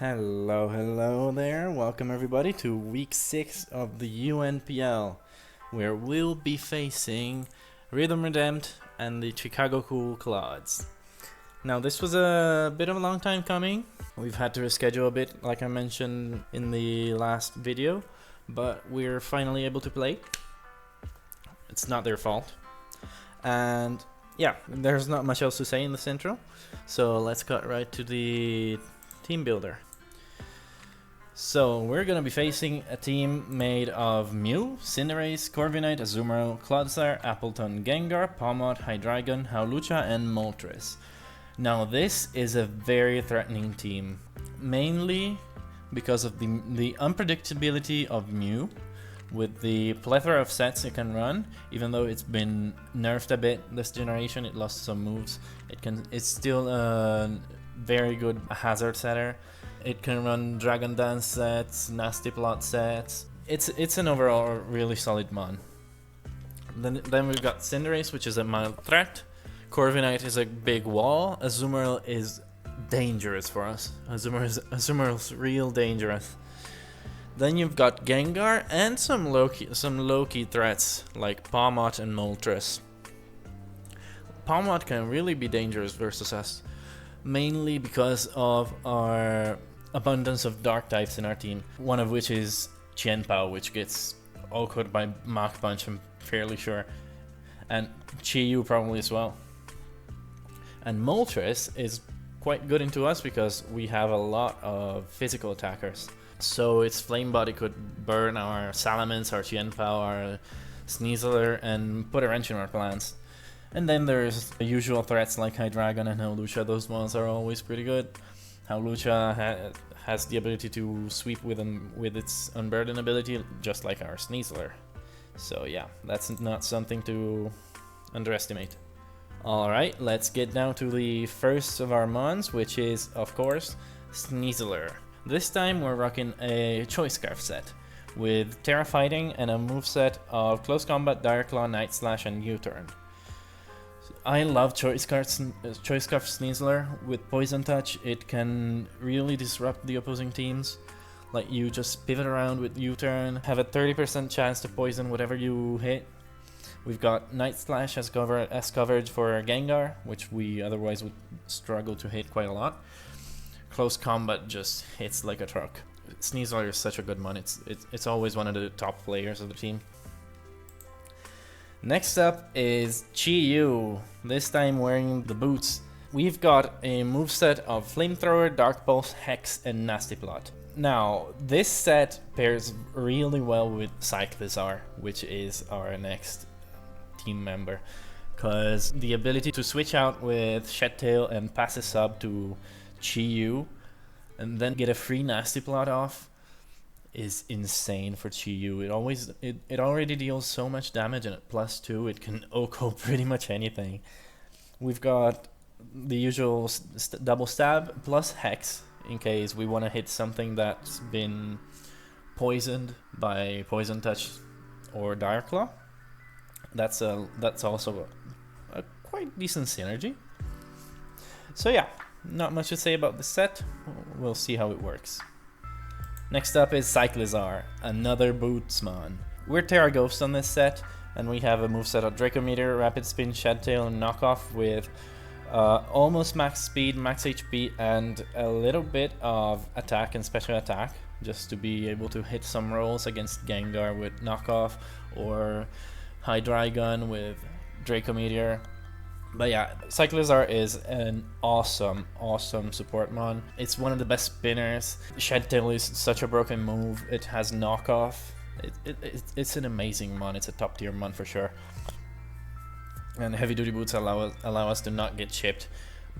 Hello there. Welcome everybody to week 6 of the UNPL, where we'll be facing rhythmredempt and the Chicago Cool Clodz. Now, this was a bit of a long time coming. We've had to reschedule a bit, like I mentioned in the last video, but we're finally able to play. It's not their fault. And yeah, there's not much else to say in this intro, so let's cut right to the Teambuilder. So we're gonna be facing a team made of Mew, Cinderace, Corviknight, Azumarill, Clodsire, Appleton, Gengar, Pawmot, Hydreigon, Hawlucha, and Moltres. Now this is a very threatening team, mainly because of the unpredictability of Mew, with the plethora of sets it can run. Even though it's been nerfed a bit this generation, it lost some moves. It's still a very good hazard setter. It can run Dragon Dance sets, Nasty Plot sets. It's an overall really solid mon. Then we've got Cinderace, which is a mild threat. Corviknight is a big wall. Azumarill is dangerous for us. Azumarill's real dangerous. Then you've got Gengar and some low-key threats like Pawmot and Moltres. Pawmot can really be dangerous versus us, mainly because of our abundance of dark types in our team, one of which is Qianpao, which gets OHKO'd by Mach Punch, I'm fairly sure, and Chi-Yu probably as well. And Moltres is quite good into us because we have a lot of physical attackers, so its Flame Body could burn our Salamence, our Qianpao, our Sneasler, and put a wrench in our plans. And then there's the usual threats like Hydreigon and Hawlucha. Those ones are always pretty good. Hawlucha has the ability to sweep with its Unburden ability, just like our Sneasler. So yeah, that's not something to underestimate. Alright, let's get down to the first of our mons, which is, of course, Sneasler. This time we're rocking a Choice Scarf set with Terra Fighting and a moveset of Close Combat, Dire Claw, Night Slash, and U-Turn. I love Choice Scarf Sneasler. With Poison Touch, it can really disrupt the opposing teams. Like, you just pivot around with U-Turn, have a 30% chance to poison whatever you hit. We've got Night Slash as coverage for Gengar, which we otherwise would struggle to hit quite a lot. Close Combat just hits like a truck. Sneasler is such a good mon. It's always one of the top players of the team. Next up is Chi-Yu, this time wearing the boots. We've got a moveset of Flamethrower, Dark Pulse, Hex, and Nasty Plot. Now, this set pairs really well with Cyclizar, which is our next team member, because the ability to switch out with Shed Tail and pass a sub to Chi-Yu, and then get a free Nasty Plot off, is insane for Chi-Yu. It already deals so much damage, and at +2 it can OHKO pretty much anything. We've got the usual double stab plus Hex in case we want to hit something that's been poisoned by Poison Touch or Dire Claw. That's also a quite decent synergy. So yeah, not much to say about the set. We'll see how it works. Next up is Cyclizar, another Bootsmon. We're Terra Ghost on this set, and we have a moveset of Draco Meteor, Rapid Spin, Shed Tail, and Knockoff with almost max speed, max HP, and a little bit of attack and special attack, just to be able to hit some rolls against Gengar with Knockoff, or Hydreigon with Draco Meteor. But yeah, Cyclizar is an awesome support mon. It's one of the best spinners. Shed Tail is such a broken move. It has Knockoff. It's an amazing mon. It's a top tier mon for sure. And heavy duty boots allow us to not get chipped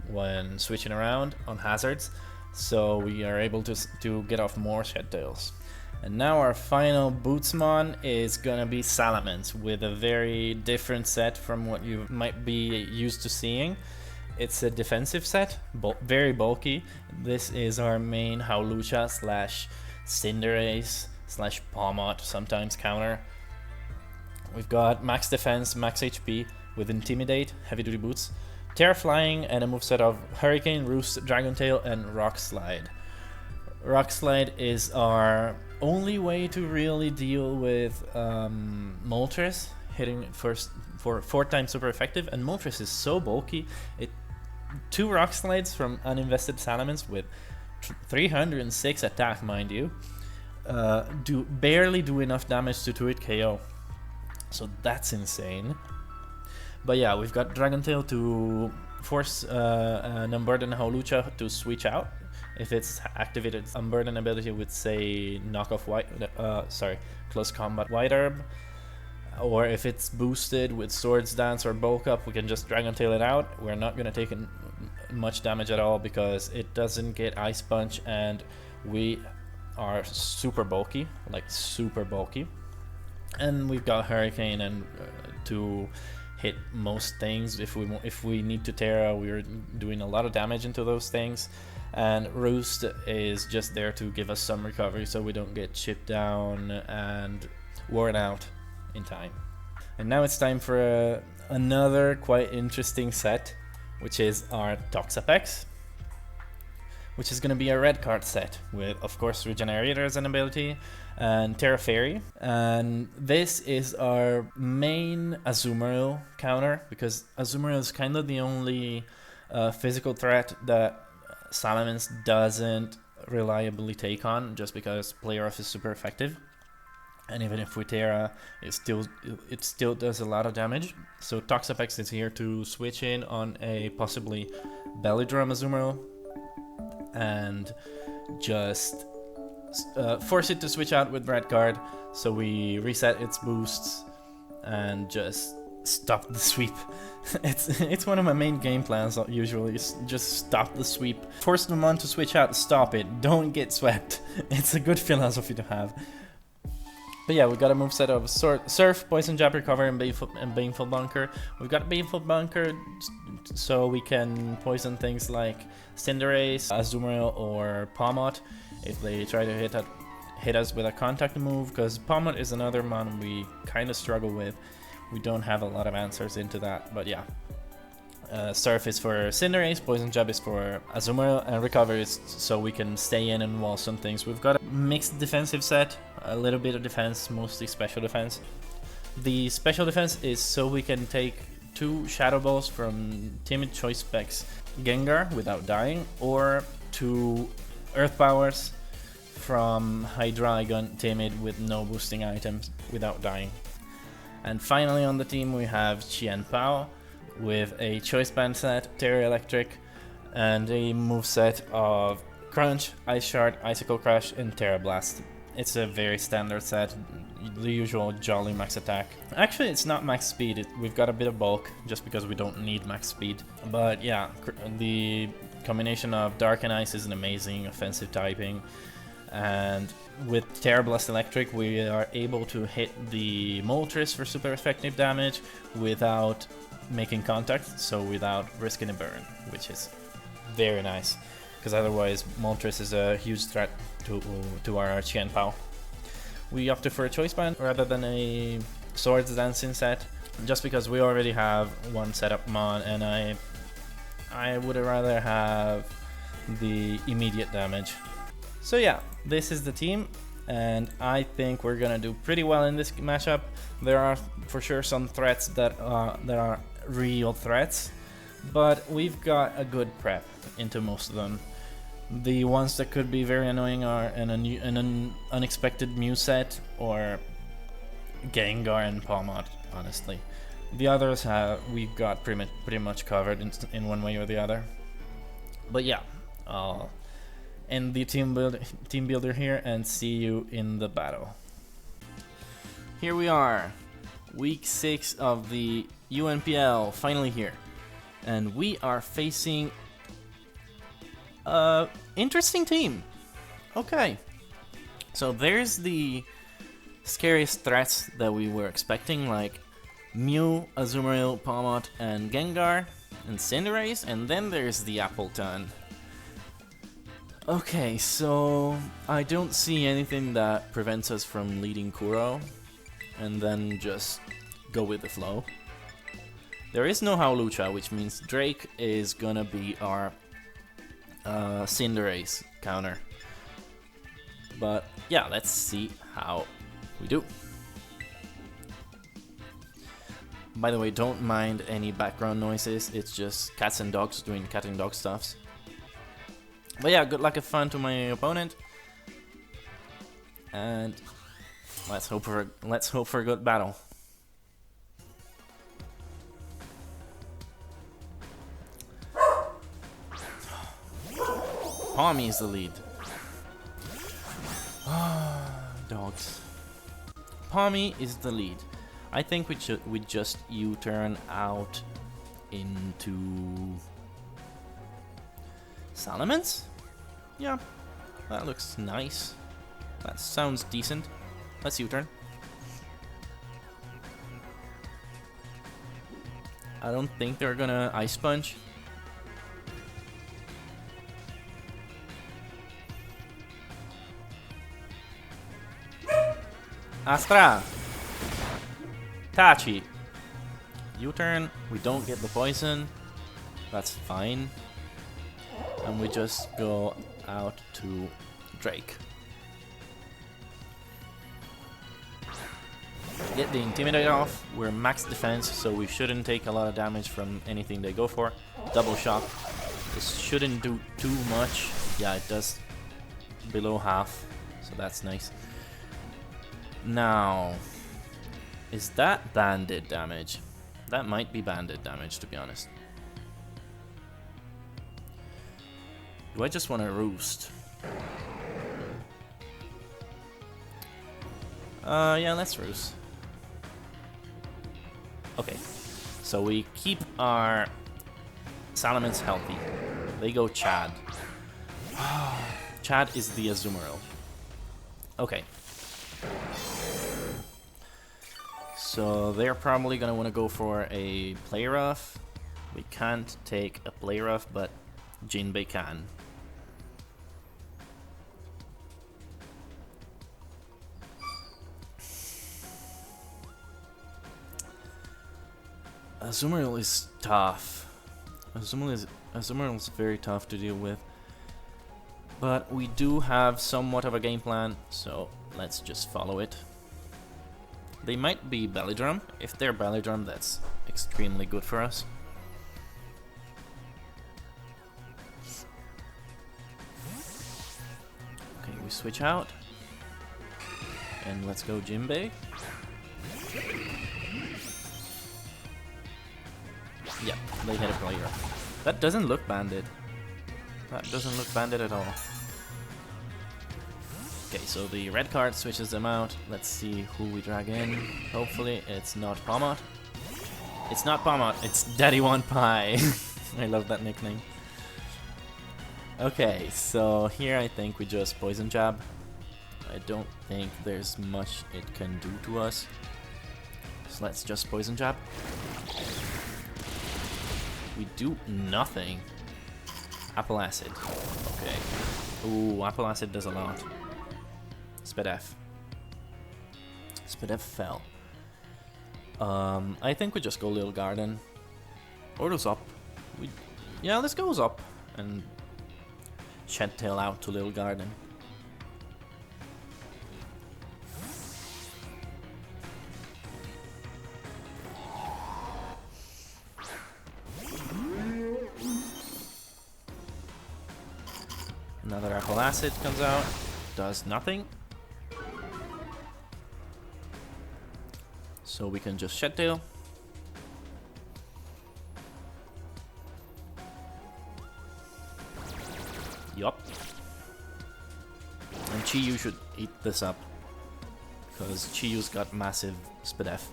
when switching around on hazards, so we are able to get off more Shed Tails. And now our final Bootsmon is gonna be Salamence, with a very different set from what you might be used to seeing. It's a defensive set, very bulky. This is our main Hawlucha slash Cinderace slash Pawmot, sometimes counter. We've got max defense, max HP with Intimidate, heavy duty boots, Terra Flying, and a moveset of Hurricane, Roost, Dragon Tail, and Rock Slide. Rock Slide is our only way to really deal with Moltres hitting it first for 4 times super effective, and Moltres is so bulky. 2 Rock Slides from uninvested Salamence with 306 attack, mind you, barely do enough damage to 2-hit KO. So that's insane. But yeah, we've got Dragon Tail to force an Unburden Howlucha to switch out if it's activated Unburden ability with, say, Close Combat White Herb, or if it's boosted with Swords Dance or Bulk Up, we can just Dragon Tail it out. We're not gonna take much damage at all because it doesn't get Ice Punch, and we are super bulky, like super bulky. And we've got Hurricane and to hit most things. If we need to Terra, we're doing a lot of damage into those things. And Roost is just there to give us some recovery so we don't get chipped down and worn out in time. And now it's time for another quite interesting set, which is our Toxapex, which is going to be a red card set with, of course, Regenerator as an ability and Terra Fairy. And this is our main Azumarill counter, because Azumarill is kind of the only physical threat that Salamence doesn't reliably take on, just because Play Rough is super effective. And even if we Terra, it still does a lot of damage. So Toxapex is here to switch in on a possibly Belly Drum Azumarill and just force it to switch out with red card, so we reset its boosts and just stop the sweep. It's one of my main game plans usually, is just stop the sweep. Force them on to switch out, stop it, don't get swept. It's a good philosophy to have. But yeah, we've got a moveset of Surf, Poison Jab, Recover, and Baneful Bunker. We've got Baneful Bunker so we can poison things like Cinderace, Azumarill, or Palmot if they try to hit us with a contact move, because Palmot is another mon we kind of struggle with. We don't have a lot of answers into that, but yeah. Surf is for Cinderace, Poison Jab is for Azumarill, and Recover is so we can stay in and wall some things. We've got a mixed defensive set, a little bit of defense, mostly special defense. The special defense is so we can take 2 Shadow Balls from Timid Choice Specs Gengar without dying, or 2 Earth Powers from Hydreigon Timid with no boosting items without dying. And finally on the team we have Qianpao with a Choice Band set, Terra Electric, and a moveset of Crunch, Ice Shard, Icicle Crush, and Terra Blast. It's a very standard set, the usual jolly max attack. Actually, it's not max speed, we've got a bit of bulk, just because we don't need max speed. But yeah, the combination of Dark and Ice is an amazing offensive typing, and with Terra Blast Electric we are able to hit the Moltres for super effective damage without making contact, so without risking a burn, which is very nice, because otherwise Moltres is a huge threat to our Qianpao. We opted for a Choice Band rather than a Swords Dancing set, just because we already have one setup mon, and I would rather have the immediate damage. So yeah, this is the team, and I think we're gonna do pretty well in this matchup. There are for sure some threats that are real threats, but we've got a good prep into most of them. The ones that could be very annoying are an unexpected Mew set or Gengar and Palmot, honestly. The others we've got pretty much covered in one way or the other. But yeah, I'll end the team builder here and see you in the battle. Here we are, week 6 of the UNPL, finally here, and we are facing a interesting team. Okay, so there's the scariest threats that we were expecting, like Mew, Azumarill, Palmot, and Gengar, and Cinderace, and then there's the Appleton. Okay, so I don't see anything that prevents us from leading Kuro, and then just go with the flow. There is no Howlucha, which means Drake is gonna be our Cinderace counter. But yeah, let's see how we do. By the way, don't mind any background noises, it's just cats and dogs doing cat and dog stuffs. But yeah, good luck and fun to my opponent. And let's hope for a good battle. Palmy is the lead. Dogs. Palmy is the lead. I think we just U-turn out into Salamence? Yeah, that looks nice. That sounds decent. Let's U-turn. I don't think they're gonna Ice Punch. Astra! Tachi! U-turn, we don't get the poison. That's fine. And we just go out to Drake. Get the Intimidate off. We're max defense, so we shouldn't take a lot of damage from anything they go for. Double Shock. This shouldn't do too much. Yeah, it does below half, so that's nice. Now, is that banded damage? That might be banded damage, to be honest. Do I just want to roost? Yeah, let's roost. Okay, so we keep our Salamence healthy. They go Chad. Chad is the Azumarill. Okay. So they're probably gonna want to go for a Play Rough. We can't take a Play Rough, but Jinbei can. Azumarill is tough. Azumarill is very tough to deal with. But we do have somewhat of a game plan, so let's just follow it. They might be Belly Drum. If they're Belly Drum, that's extremely good for us. Okay, we switch out. And let's go Jinbei. Yeah, they hit a player. That doesn't look banded. That doesn't look banded at all. Okay, so the red card switches them out. Let's see who we drag in. Hopefully it's not Pomot. It's not Pomot, it's Daddy One Pie. I love that nickname. Okay, so here I think we just Poison Jab. I don't think there's much it can do to us. So let's just Poison Jab. We do nothing. Apple Acid. Okay. Ooh, Apple Acid does a lot. Spadef. Spadef fell. I think we just go Little Garden. Or goes up. Yeah, let's go up. And Shed Tail out to Little Garden. Another Apple Acid comes out, does nothing. So we can just Shed Tail. Yup. And Chiyu should eat this up, because Chiyu's got massive Spadef.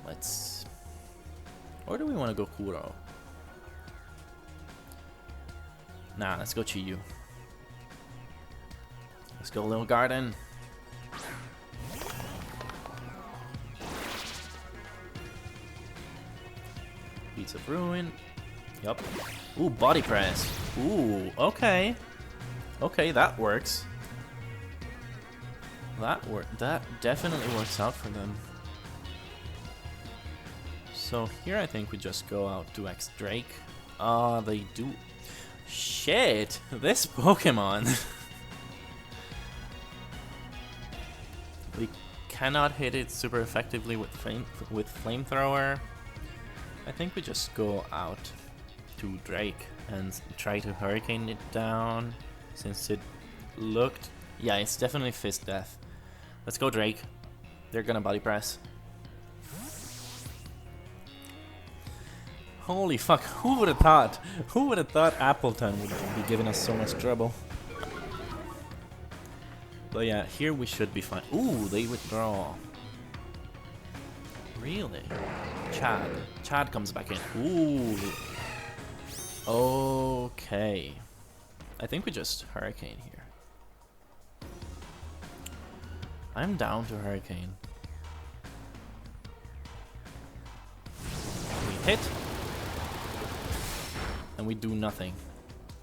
Let's... Or do we want to go Kuro? Nah, let's go Chiyu. Let's go Little Garden. Beats of Ruin. Yup. Ooh, Body Press. Ooh, okay. Okay, that works. That definitely works out for them. So here I think we just go out to X Drake. They do... Shit, this Pokemon. We cannot hit it super effectively with flamethrower. I think we just go out to Drake and try to hurricane it down, since it looked... Yeah, it's definitely fist death. Let's go Drake. They're gonna body press. Holy fuck, who would have thought? Who would have thought Appleton would be giving us so much trouble? But yeah, here we should be fine. Ooh, they withdraw. Really? Chad. Chad comes back in. Ooh. Okay. I think we just Hurricane here. I'm down to Hurricane. We hit. And we do nothing.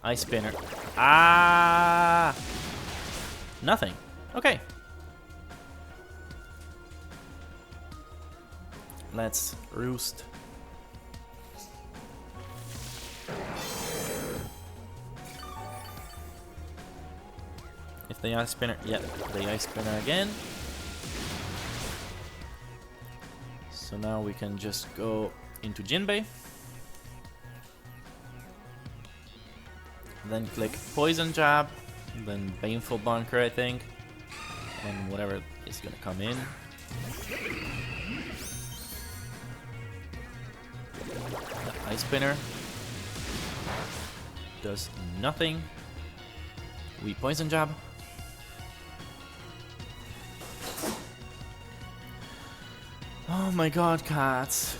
Ice Spinner. Ah! Nothing. Okay. Let's roost. If the Ice Spinner, yeah, the Ice Spinner again. So now we can just go into Jinbei. Then click Poison Jab. Then Baneful Bunker, I think. And whatever is gonna come in. The Ice Spinner does nothing. We Poison Jab. Oh my god, cats.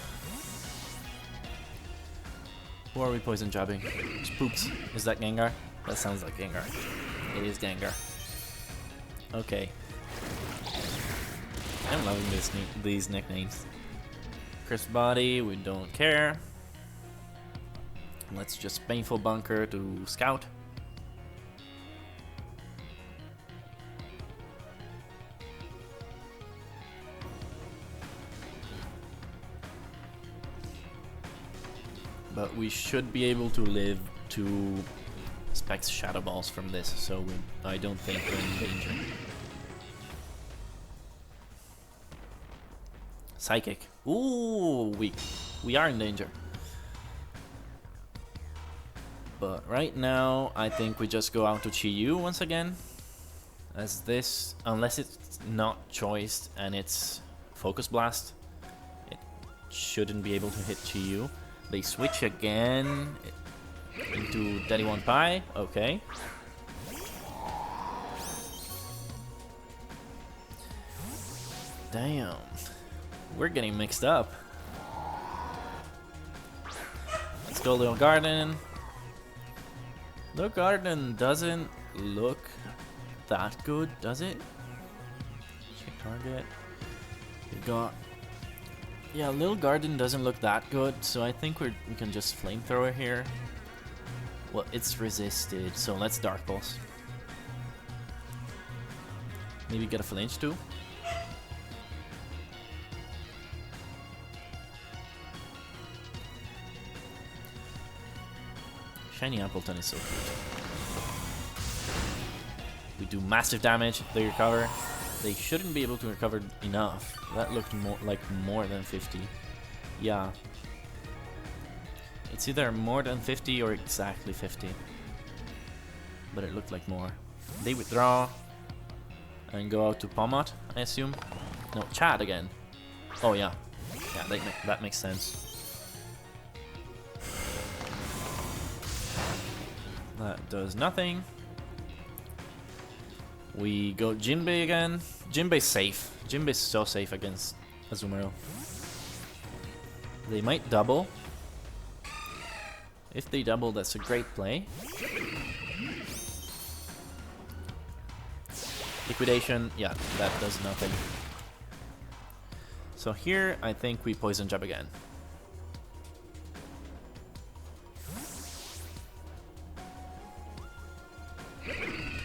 Who are we Poison Jabbing? Spooks. Is that Gengar? That sounds like Gengar. It is Gengar. Okay. I'm loving these nicknames. Crisp Body, we don't care. Let's just Painful Bunker to Scout. But we should be able to live to Specs Shadow Balls from this, so I don't think we're in danger. Psychic. Ooh, we are in danger. But right now, I think we just go out to Chi-Yu once again. As this, unless it's not choiced and it's Focus Blast, it shouldn't be able to hit Chi-Yu. They switch again into Daddy One Pie. Okay. Damn. We're getting mixed up. Let's go Little Garden. Little Garden doesn't look that good, does it? Check target. We got... Yeah, Little Garden doesn't look that good, so I think we can just Flamethrower here. Well, it's resisted, so let's Dark Pulse. Maybe get a flinch too. Shiny Appleton is so cute. We do massive damage, they recover. They shouldn't be able to recover enough. That looked more than 50. Yeah. It's either more than 50 or exactly 50. But it looked like more. They withdraw and go out to Pomot, I assume. No, Chad again. Oh yeah. Yeah, that makes sense. That does nothing. We go Jinbei again. Jinbei's safe. Jinbei's so safe against Azumarill. They might double. If they double, that's a great play. Liquidation, yeah, that does nothing. So here, I think we Poison Jab again.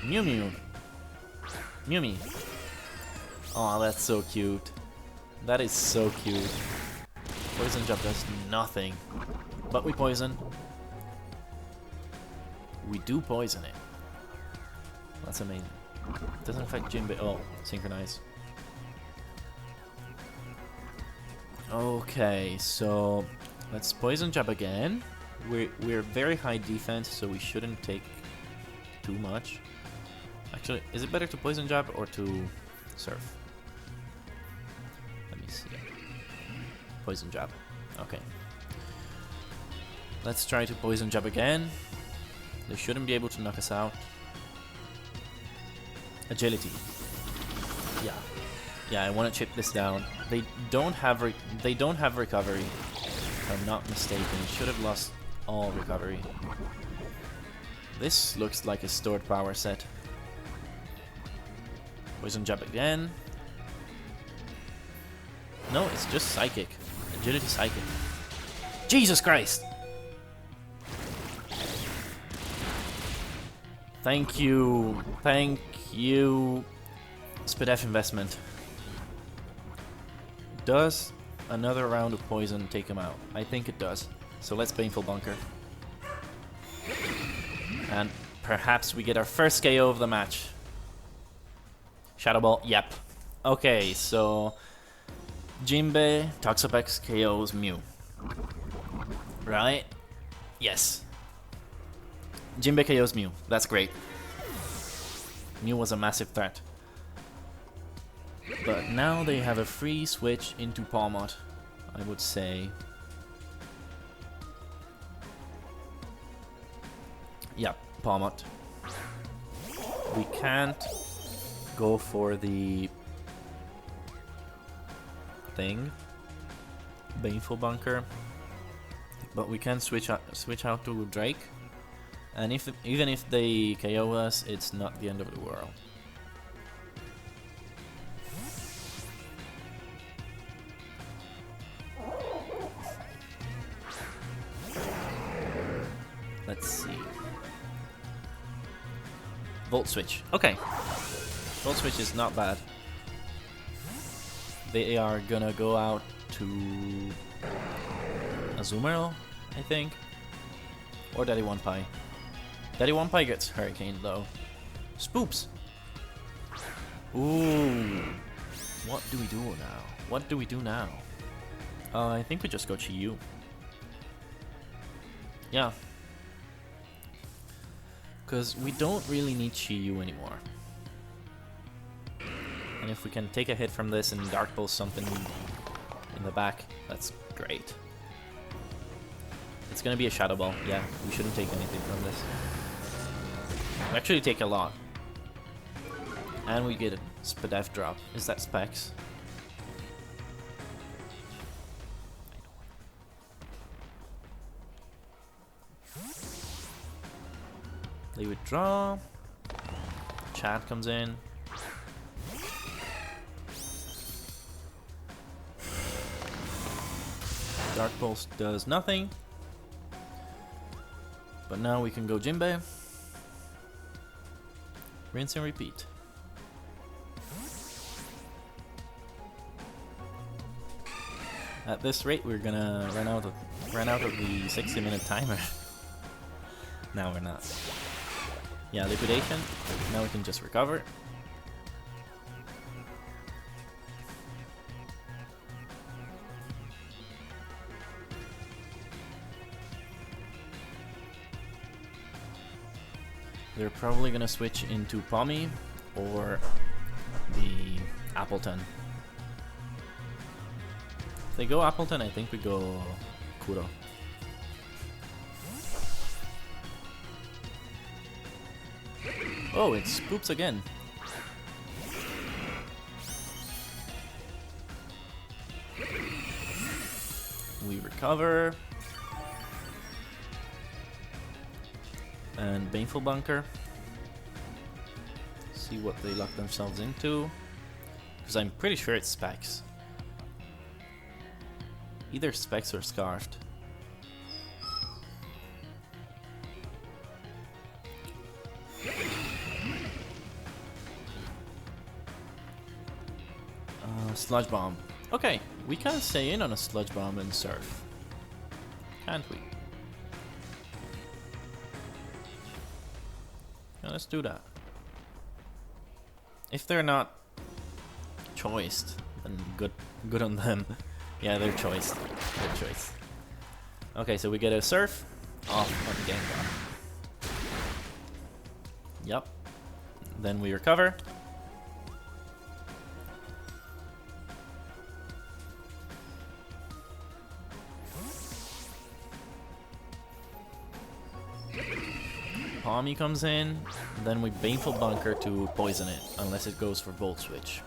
Mew Mew. Mew Mew. Oh, that's so cute. That is so cute. Poison Jab does nothing. But we poison. We do poison it. That's amazing. Doesn't affect Jinbei. Oh, synchronize. Okay, so let's poison jab again. We're very high defense, so we shouldn't take too much. Actually, is it better to poison jab or to surf? Let me see. Poison jab. Okay. Let's try to poison jab again. They shouldn't be able to knock us out. Agility. Yeah. Yeah, I want to chip this down. They don't have recovery. If I'm not mistaken, should have lost all recovery. This looks like a stored power set. Poison jab again. No, it's just psychic. Agility psychic. Jesus Christ! Thank you. Thank you. SPDF investment. Does another round of poison take him out? I think it does. So let's Baneful Bunker. And perhaps we get our first KO of the match. Shadow Ball, yep. Okay, so Jinbei, Toxapex KOs Mew. Right? Yes. Jinbei KOs Mew. That's great. Mew was a massive threat. But now they have a free switch into Palmot, I would say. Yeah, Palmot. We can't go for the thing, Baneful Bunker, but we can switch out to Drake. And even if they KO us, it's not the end of the world. Let's see. Volt Switch. Okay. Volt Switch is not bad. They are gonna go out to Azumarill, I think. Or Daddy One Pie. Daddy One Pie gets Hurricane though. Spoops! Ooh. What do we do now? What do we do now? I think we just go Chi-Yu. Yeah. Because we don't really need Chi-Yu anymore. And if we can take a hit from this and Dark Pulse something in the back, that's great. It's gonna be a Shadow Ball. Yeah, we shouldn't take anything from this. We actually take a lot. And we get a SPDF drop. Is that Specs? They withdraw. Chat comes in. Dark Pulse does nothing. But now we can go Jinbei. Rinse and repeat. At this rate, we're gonna run out of the 60-minute timer. Now we're not. Yeah, liquidation. Now we can just recover. They're probably gonna switch into Pommy or the Appleton. If they go Appleton, I think we go Kuro. Oh, it scoops again. We recover. And Baneful Bunker. See what they lock themselves into. Because I'm pretty sure it's Specs. Either Specs or Scarfed. Sludge Bomb. Okay, we can stay in on a Sludge Bomb and surf. Can't we? Yeah, let's do that. If they're not choiced, then good on them. Yeah, they're choiced. They're choiced. Okay, so we get a surf off on Gengar. Yep. Then we recover. Palmy comes in, then we Baneful Bunker to poison it, unless it goes for Volt Switch.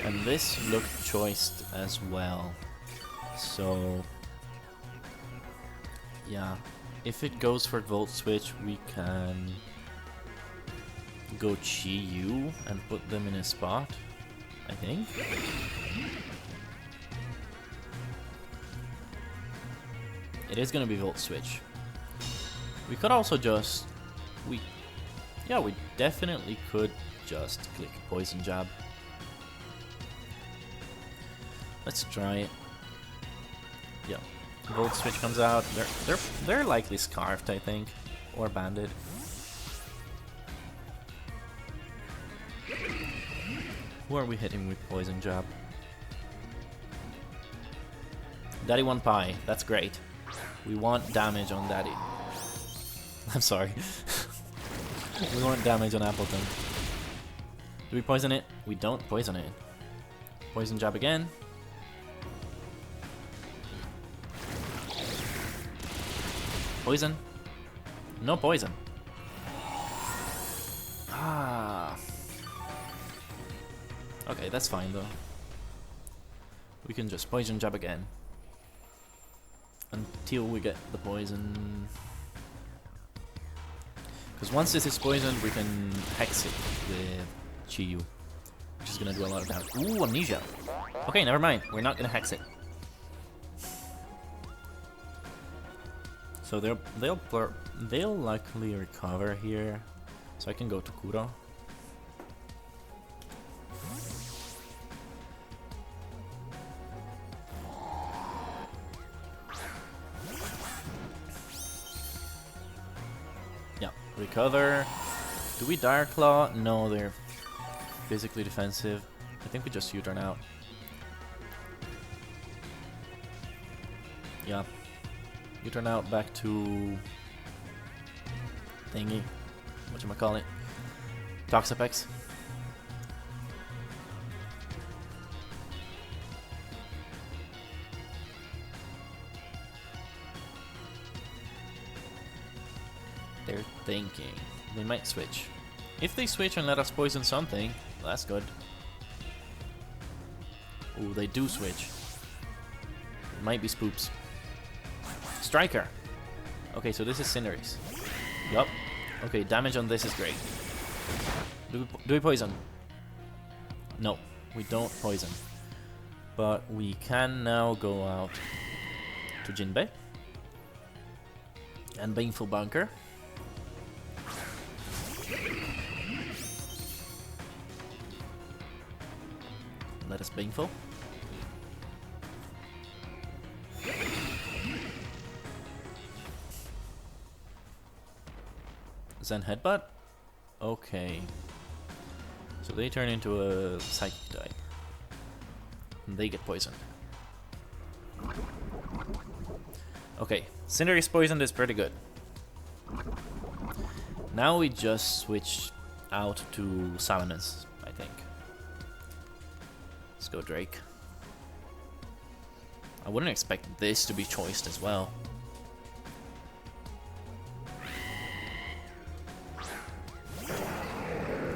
And this looked choiced as well. So yeah, if it goes for Volt Switch, we can go Chi-Yu and put them in a spot, I think. It is gonna be Volt Switch. We could also just we definitely could just click Poison Jab. Let's try it. Yeah, Volt Switch comes out. They're likely Scarfed, I think, or Banded. Who are we hitting with Poison Jab? Daddy 1 Pie. That's great. We want damage on Daddy. I'm sorry. We want damage on Appleton. Do we poison it? We don't poison it. Poison Jab again. Poison. No poison. Ah. Okay, that's fine though. We can just Poison Jab again. Until we get the poison. Because once this is poisoned, we can Hex it with Chi-Yu, which is going to do a lot of damage. Ooh, Amnesia. Okay, never mind. We're not going to Hex it. So they'll likely recover here. So I can go to Kuro. Recover. Do we Dire Claw? No, they're physically defensive. I think we just U-turn out. Yeah. U-turn out back to thingy. Whatchamacallit? Toxapex. They're thinking. They might switch. If they switch and let us poison something, that's good. Ooh, they do switch. It might be Spoops. Striker! Okay, so this is Cinderace. Yup. Okay, damage on this is great. Do we poison? No, we don't poison. But we can now go out to Jinbei. And Baneful Bunker. Let us Baneful. Zen Headbutt? Okay. So they turn into a Psychic type. And they get poisoned. Okay, Cinderace poisoned is pretty good. Now we just switch out to Salamence, I think. Let's go Drake. I wouldn't expect this to be choiced as well.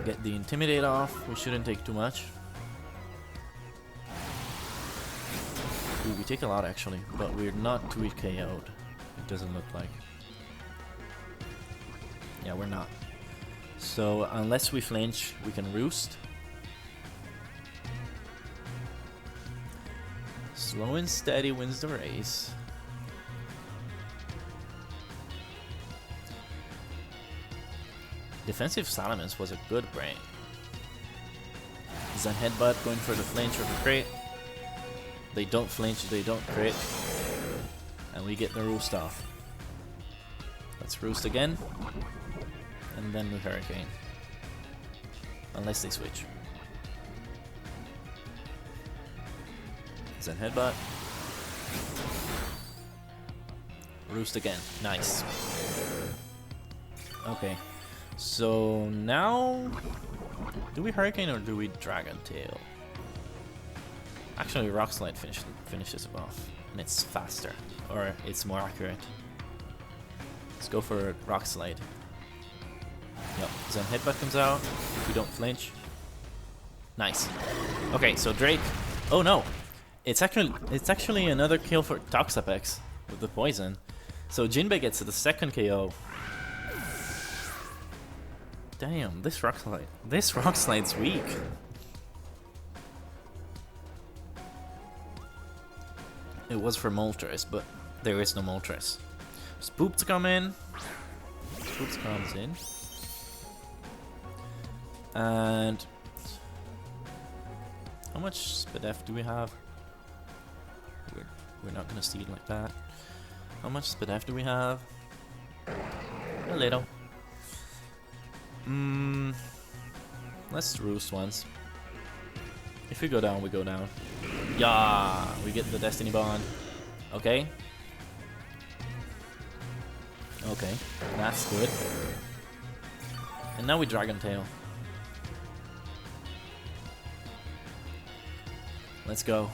Get the Intimidate off. We shouldn't take too much. Ooh, we take a lot actually, but we're not too KO'd. It doesn't look like. Yeah, we're not. So unless we flinch, we can Roost. Slow and steady wins the race. Defensive Salamence was a good brain. Zen Headbutt going for the flinch or the crit. They don't flinch, they don't crit. And we get the Roost off. Let's Roost again. And then we Hurricane. Unless they switch. Zen Headbutt. Roost again. Nice. Okay. So now... do we Hurricane or do we Dragon Tail? Actually, Rock Slide finishes it off. And it's faster. Or it's more accurate. Let's go for Rock Slide. Yep. Zen Headbutt comes out. We don't flinch. Nice. Okay, so Drake... oh no! It's actually another kill for Toxapex with the poison. So Jinbei gets the second KO. Damn, this Rock Slide's weak. It was for Moltres, but there is no Moltres. Spoop to come in. Spoop comes in. And how much SPDF do we have? We're not gonna see it like that. How much SPDF do we have? A little. Let's roost once. If we go down, we go down. Yeah, we get the Destiny Bond. Okay. Okay, that's good. And now we Dragon Tail. Let's go.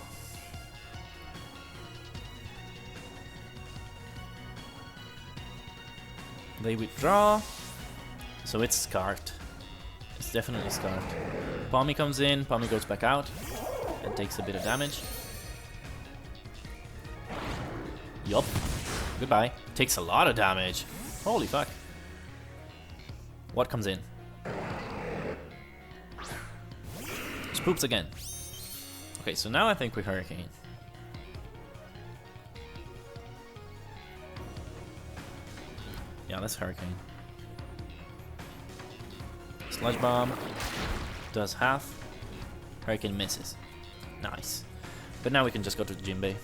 They withdraw. So it's scarred. It's definitely scarred. Pommy comes in, Pommy goes back out and takes a bit of damage. Yup. Goodbye. Takes a lot of damage. Holy fuck. What comes in? Spoops again. Okay, so now I think we Hurricane. Yeah, let's Hurricane. Sludge Bomb does half. Hurricane misses. Nice. But now we can just go to the Jinbei.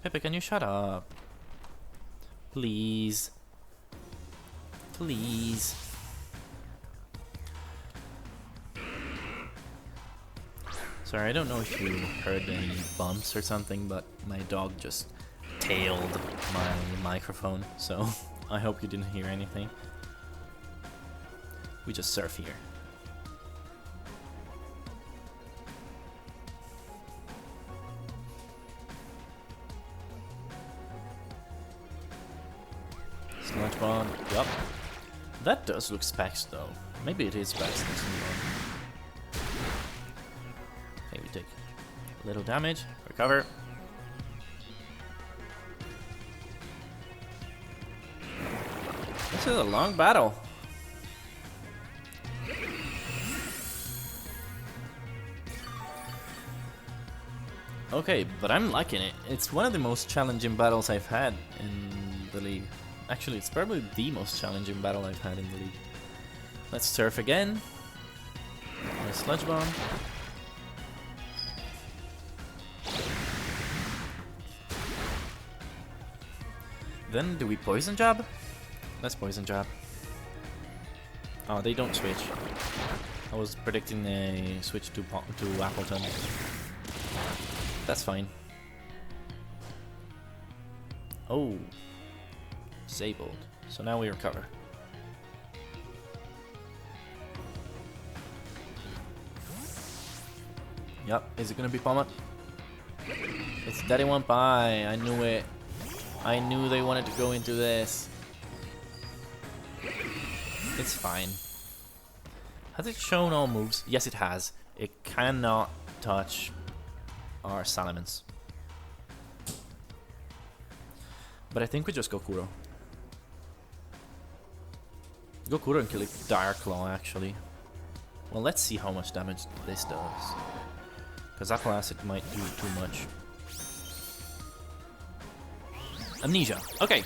Pepe, can you shut up? Please. Please. Sorry, I don't know if you heard any bumps or something, but my dog just tailed my microphone, so I hope you didn't hear anything. We just surf here. Sludge Bomb, yup. That does look specs though. Maybe it is specs. Okay, we take a little damage, recover. This is a long battle. Okay, but I'm liking it. It's one of the most challenging battles I've had in the league. Actually, it's probably the most challenging battle I've had in the league. Let's surf again. Nice Sludge Bomb. Then do we Poison Jab? Let's Poison Jab. Oh, they don't switch. I was predicting a switch to Appleton. That's fine. Oh. Disabled. So now we recover. Yup. Is it gonna be Pommet? It's Daddy One Pie. I knew it. I knew they wanted to go into this. It's fine. Has it shown all moves? Yes, it has. It cannot touch our Salamence. But I think we just go Kuro. Go Kuro and kill it Dire Claw, actually. Well, let's see how much damage this does. Because Apple Acid might do too much. Amnesia. Okay.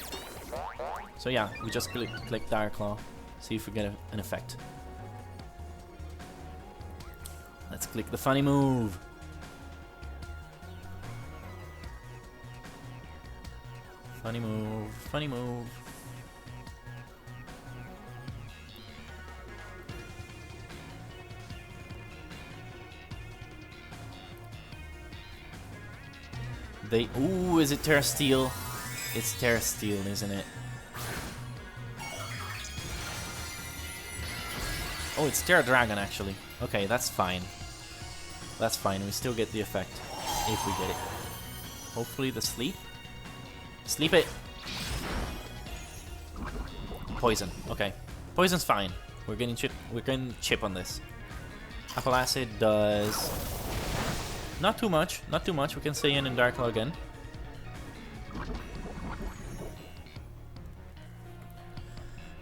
So yeah, we just click Dire Claw. See if we get an effect. Let's click the funny move. Funny move. Funny move. Ooh, is it Terra Steel? It's Terra Steel, isn't it? Oh, it's Terra Dragon, actually. Okay, that's fine. That's fine, we still get the effect. If we get it. Hopefully the sleep. Sleep it! Poison, okay. Poison's fine. We're getting chip on this. Apple Acid does... Not too much, not too much. We can stay in Dark Claw again.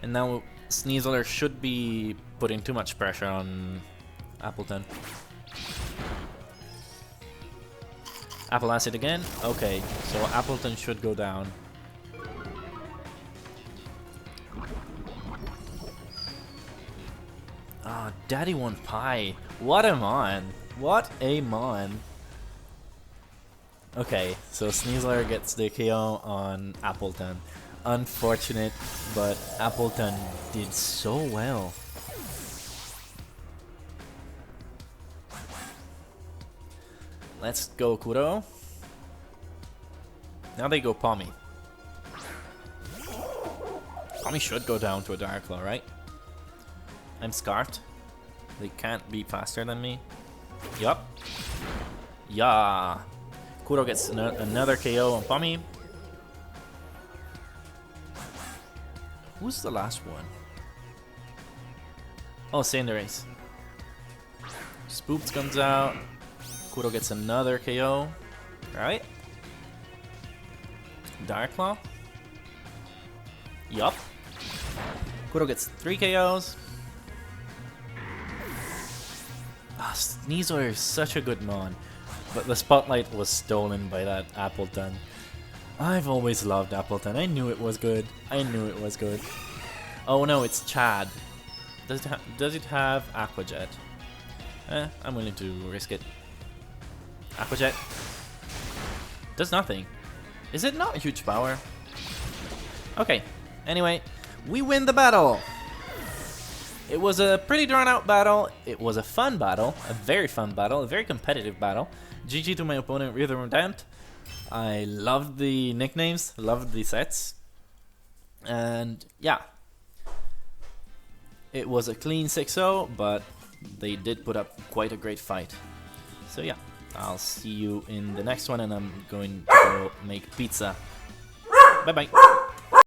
And now Sneasler should be putting too much pressure on Appleton. Apple Acid again? Okay, so Appleton should go down. Ah, Daddy Want Pie. What a mon. What a mon. Okay, so Sneasler gets the KO on Appleton. Unfortunate, but Appleton did so well. Let's go Kuro. Now they go Pommy. Pommy should go down to a Dark Claw, right? I'm scarfed. They can't be faster than me. Yup. Yeah. Kuro gets another KO on Pommy. Who's the last one? Oh, Cinderace. Spoops comes out. Kuro gets another KO. Right? Dark Claw. Yup. Kuro gets 3 KOs. Ah, Sneasler is such a good mon. But the spotlight was stolen by that Appleton. I've always loved Appleton. I knew it was good. I knew it was good. Oh no, it's Chad. Does it have Aqua Jet? I'm willing to risk it. Aqua Jet. Does nothing. Is it not huge power? Okay. Anyway, we win the battle. It was a pretty drawn out battle. It was a fun battle. A very fun battle. A very competitive battle. GG to my opponent, rhythmredempt. I loved the nicknames. Loved the sets. And yeah. It was a clean 6-0, but they did put up quite a great fight. So yeah. I'll see you in the next one, and I'm going to go make pizza. Bye bye.